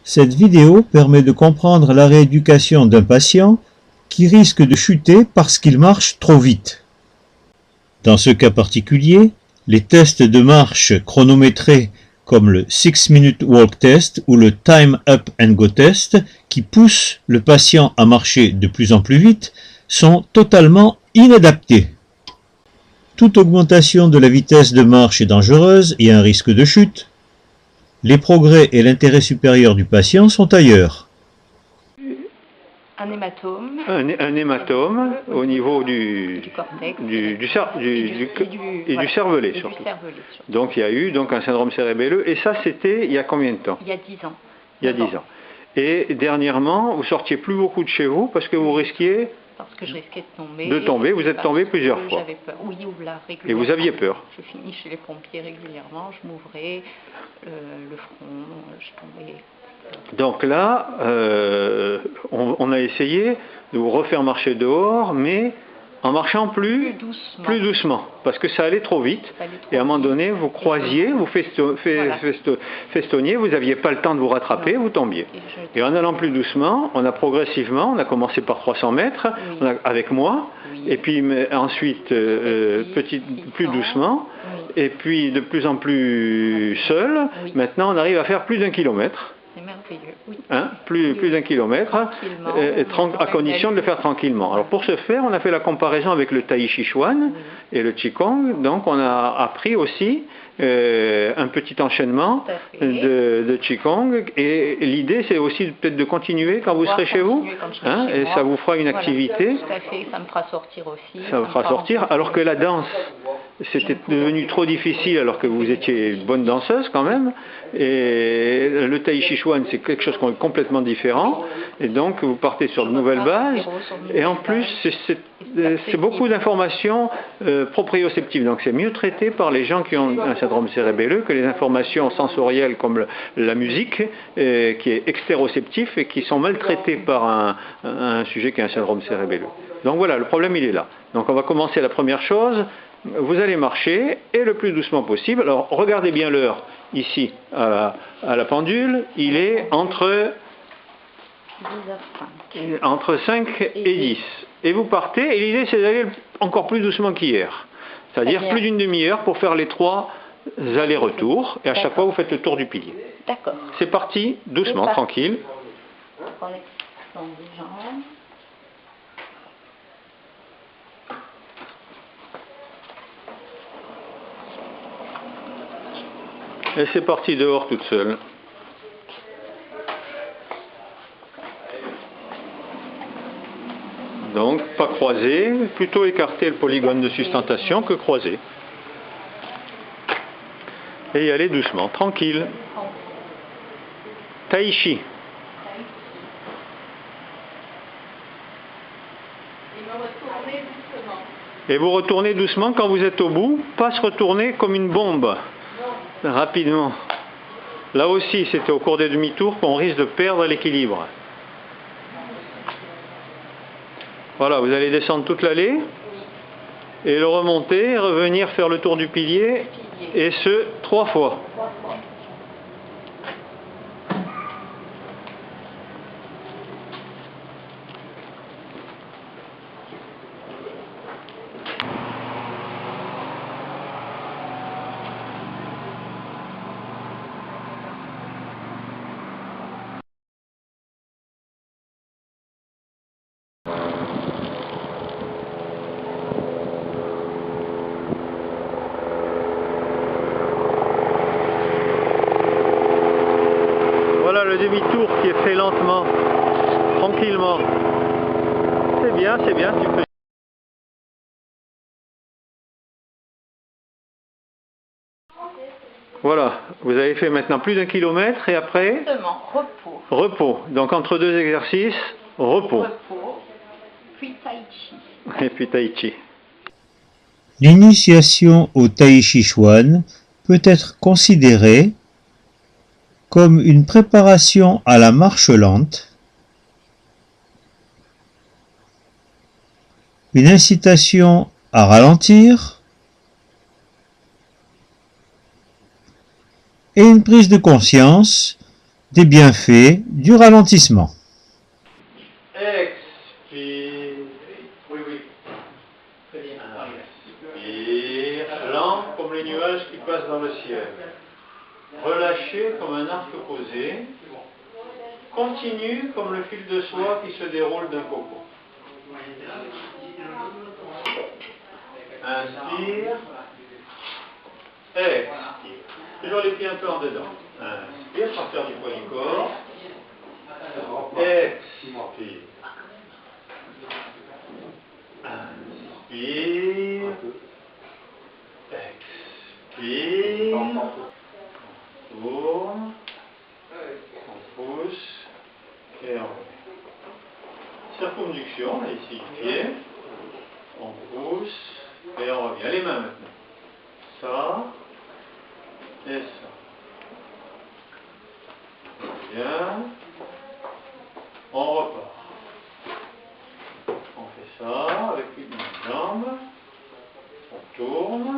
Cette vidéo permet de comprendre la rééducation d'un patient qui risque de chuter parce qu'il marche trop vite. Dans ce cas particulier, les tests de marche chronométrés comme le 6-minute walk test ou le time up and go test, qui poussent le patient à marcher de plus en plus vite, sont totalement inadaptés. Toute augmentation de la vitesse de marche est dangereuse et un risque de chute. Les progrès et l'intérêt supérieur du patient sont ailleurs. Un hématome. Un hématome au niveau du cortex. Du cervelet surtout. Donc il y a eu un syndrome cérébelleux. Et ça, c'était il y a combien de temps? Il y a 10 ans. Il y a 10 ans. Et dernièrement, vous sortiez plus beaucoup de chez vous parce que vous risquiez... Parce que je risquais de tomber. De tomber, vous êtes tombé plusieurs fois. J'avais peur. Oui, ou là, régulièrement. Et vous aviez peur. Je finis chez les pompiers régulièrement, je m'ouvrais le front, je tombais. Donc là, on a essayé de vous refaire marcher dehors, mais en marchant plus doucement, parce que ça allait trop vite. Et à un moment donné, vous croisiez, vous festonniez, vous n'aviez pas le temps de vous rattraper, vous tombiez. Et en allant plus doucement, on a progressivement, on a commencé par 300 mètres avec moi, et puis ensuite plus doucement, et puis de plus en plus seul. Maintenant, on arrive à faire plus d'1 kilomètre. C'est merveilleux, oui. Hein, plus d'1 kilomètre, à condition de le faire tranquillement. Alors pour ce faire, on a fait la comparaison avec le Tai Chi Chuan et le Qigong. Donc on a appris aussi un petit enchaînement de Qigong. Et l'idée, c'est aussi peut-être de continuer quand vous serez chez vous. Hein, et ça vous fera une activité. Tout à fait, ça me fera sortir aussi. Ça vous fera sortir, alors que la danse, c'était devenu trop difficile alors que vous étiez une bonne danseuse quand même. Et le Tai Chi Chuan, c'est quelque chose de complètement différent. Et donc, vous partez sur de nouvelles bases. Et en plus, c'est beaucoup d'informations proprioceptives. Donc, c'est mieux traité par les gens qui ont un syndrome cérébelleux que les informations sensorielles comme la musique, qui est extéroceptif et qui sont mal traitées par un sujet qui a un syndrome cérébelleux. Donc voilà, le problème, il est là. Donc, on va commencer la première chose. Vous allez marcher, et le plus doucement possible. Alors, regardez bien l'heure, ici, à la pendule. Il est entre 5 et 10. Et vous partez, et l'idée, c'est d'aller encore plus doucement qu'hier. C'est-à-dire plus d'une demi-heure pour faire les 3 allers-retours, et à chaque fois, vous faites le tour du pilier. D'accord. C'est parti, doucement, tranquille. Et c'est parti dehors toute seule. Donc, pas croisé, plutôt écarter le polygone de sustentation que croisé. Et y aller doucement, tranquille. Tai Chi. Et vous retournez doucement quand vous êtes au bout, pas se retourner comme une bombe. Rapidement. Là aussi, c'était au cours des demi-tours qu'on risque de perdre l'équilibre. Voilà, vous allez descendre toute l'allée et le remonter, revenir faire le tour du pilier, et ce 3 fois. Voilà le demi-tour qui est fait lentement, tranquillement. C'est bien, tu peux... Voilà, vous avez fait maintenant plus d'1 kilomètre et après... Repos. Repos. Donc entre 2 exercices, repos. Repos, puis Tai Chi. Et puis Tai Chi. L'initiation au Tai Chi Chuan peut être considérée comme une préparation à la marche lente, une incitation à ralentir et une prise de conscience des bienfaits du ralentissement. Expire. Oui, oui. Très bien. Inspire. Lent comme les nuages qui passent dans le ciel. Relâché comme un arc posé. Continue comme le fil de soie qui se déroule d'un coco. Inspire. Expire. Toujours les pieds un peu en dedans. Inspire, sans faire du poids du corps. Expire. Inspire. Expire. On tourne. On pousse. Et on revient. Circonduction, ici du pied. On pousse. Et on revient. Les mains maintenant. Ça. Et ça. Bien. On repart. On fait ça avec une jambe. On tourne.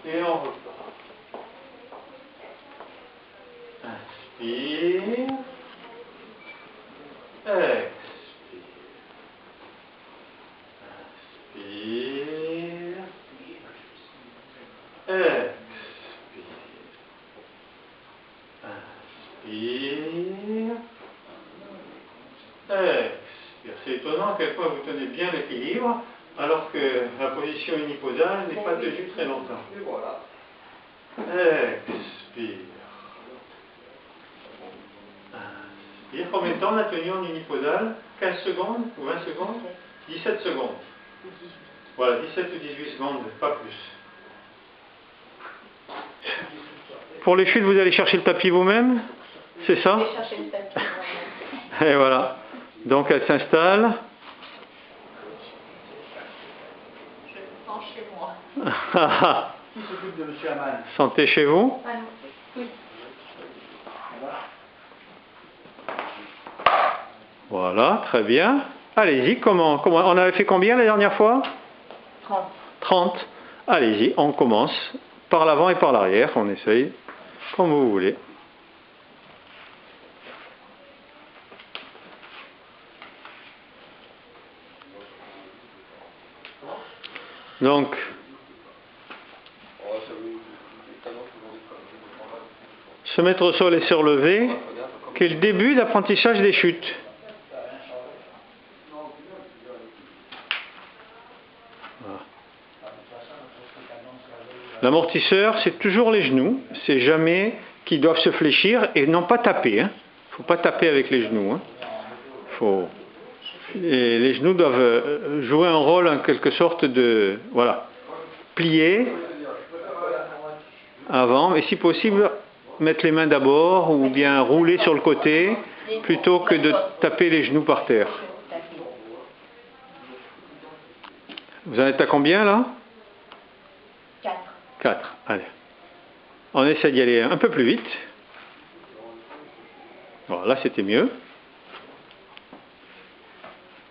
Et on repart. Inspire. Expire. Inspire. Expire. Inspire. Expire. C'est étonnant à quel point vous tenez bien l'équilibre, alors que la position unipodale n'est pas tenue très longtemps. Expire. Inspire. Combien de temps on a tenu en unipodale? 15 secondes ou 20 secondes? 17 secondes. Voilà, 17 ou 18 secondes, pas plus. Pour les chutes, vous allez chercher le tapis vous-même? C'est ça? Je vais chercher le tapis moi-même. Et voilà. Donc elle s'installe. Je le sens chez moi. Qui s'occupe de M. Hamann? Sentez chez vous. Ah non. Oui. Voilà, très bien. Allez-y, comment on avait fait combien la dernière fois? 30. 30. Allez-y, on commence par l'avant et par l'arrière. On essaye comme vous voulez. Donc, se mettre au sol et se relever, qui est le début d'apprentissage des chutes. Voilà. L'amortisseur, c'est toujours les genoux, c'est jamais qu'ils doivent se fléchir et non pas taper. Il ne faut pas taper avec les genoux. Les genoux doivent jouer un rôle en quelque sorte de... Voilà. Plier avant, et si possible, mettre les mains d'abord ou bien rouler sur le côté plutôt que de taper les genoux par terre. Vous en êtes à combien là? 4. 4. Allez. On essaie d'y aller un peu plus vite. Voilà, c'était mieux.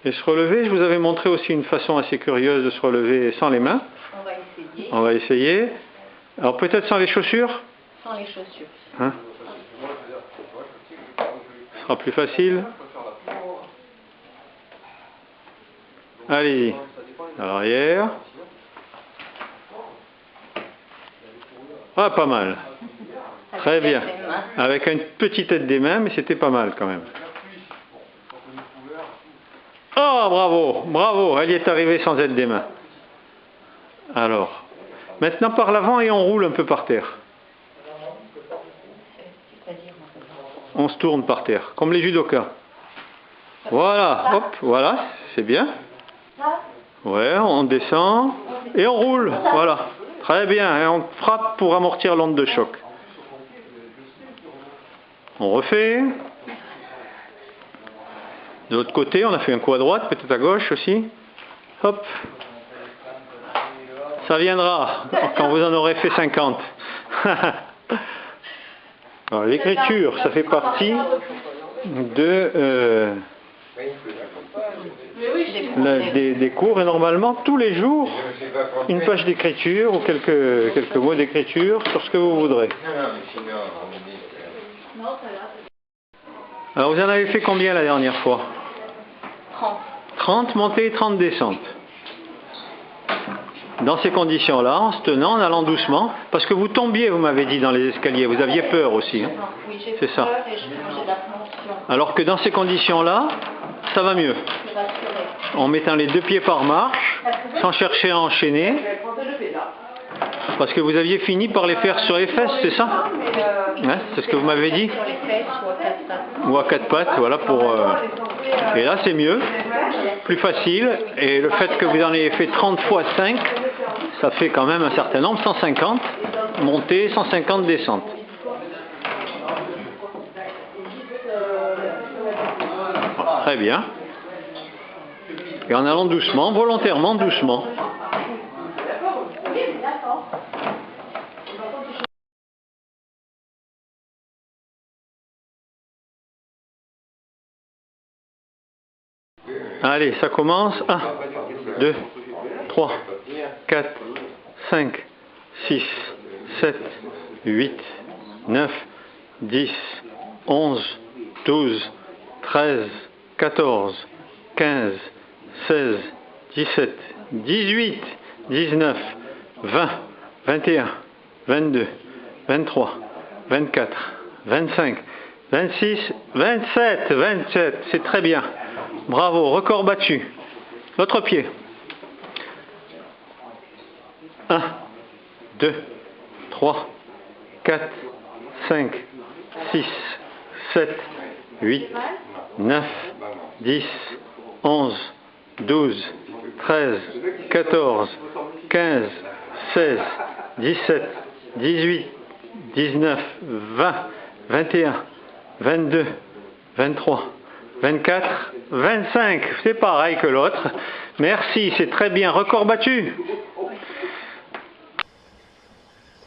Et se relever, je vous avais montré aussi une façon assez curieuse de se relever sans les mains. On va essayer. On va essayer. Alors peut-être sans les chaussures? Sans les chaussures. Hein? Ce sera plus facile. Allez-y. À l'arrière. Ah, pas mal. Très bien. Avec une petite aide des mains, mais c'était pas mal quand même. Oh, bravo, bravo, elle y est arrivée sans aide des mains. Alors, maintenant par l'avant et on roule un peu par terre. On se tourne par terre, comme les judokas. Voilà, hop, voilà, c'est bien. Ouais, on descend et on roule, voilà. Très bien, et on frappe pour amortir l'onde de choc. On refait. De l'autre côté, on a fait un coup à droite, peut-être à gauche aussi. Hop. Ça viendra quand vous en aurez fait 50. L'écriture, ça fait partie de, des cours. Et normalement, tous les jours, une page d'écriture ou quelques mots d'écriture sur ce que vous voudrez. Alors vous en avez fait combien la dernière fois? 30. 30 montées et 30 descentes. Dans ces conditions-là, en se tenant, en allant doucement, parce que vous tombiez, vous m'avez dit, dans les escaliers, vous aviez peur aussi. Hein? Oui, j'ai C'est ça. peur et j'ai de l'appréhension. Alors que dans ces conditions-là, ça va mieux. Je suis rassurée. En mettant les 2 pieds par marche, sans chercher à enchaîner, parce que vous aviez fini par les faire sur les fesses, c'est ça? Hein, c'est ce que vous m'avez dit? Sur les fesses ou à 4 pattes. Ou à 4 pattes, voilà pour... Et là c'est mieux, plus facile, et le fait que vous en ayez fait 30 fois 5, ça fait quand même un certain nombre, 150 montées, 150 descentes. Voilà, très bien. Et en allant doucement, volontairement doucement. Allez, ça commence. 1, 2, 3, 4, 5, 6, 7, 8, 9, 10, 11, 12, 13, 14, 15, 16, 17, 18, 19, 20, 21, 22, 23, 24, 25, 26, 27, 27, c'est très bien. Bravo, record battu. L'autre pied. 1, 2, 3, 4, 5, 6, 7, 8, 9, 10, 11, 12, 13, 14, 15, 16, 17, 18, 19, 20, 21, 22, 23, 24, 25, c'est pareil que l'autre. Merci, c'est très bien, record battu.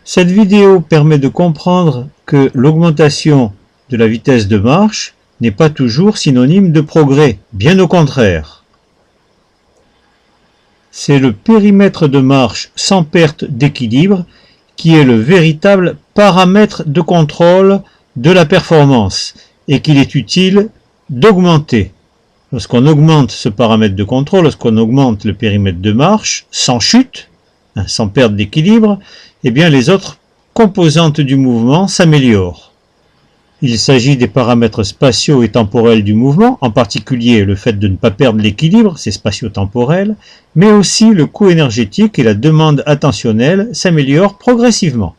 Cette vidéo permet de comprendre que l'augmentation de la vitesse de marche n'est pas toujours synonyme de progrès, bien au contraire. C'est le périmètre de marche sans perte d'équilibre qui est le véritable paramètre de contrôle de la performance et qu'il est utile d'augmenter. Lorsqu'on augmente ce paramètre de contrôle, lorsqu'on augmente le périmètre de marche, sans chute, sans perte d'équilibre, eh bien les autres composantes du mouvement s'améliorent. Il s'agit des paramètres spatio et temporels du mouvement, en particulier le fait de ne pas perdre l'équilibre, c'est spatio-temporel, mais aussi le coût énergétique et la demande attentionnelle s'améliorent progressivement.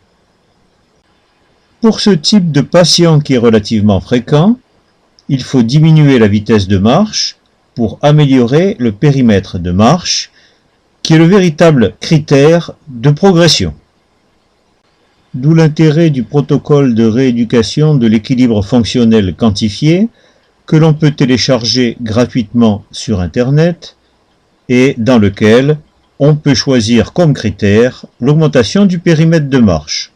Pour ce type de patient qui est relativement fréquent, il faut diminuer la vitesse de marche pour améliorer le périmètre de marche, qui est le véritable critère de progression. D'où l'intérêt du protocole de rééducation de l'équilibre fonctionnel quantifié, que l'on peut télécharger gratuitement sur Internet et dans lequel on peut choisir comme critère l'augmentation du périmètre de marche.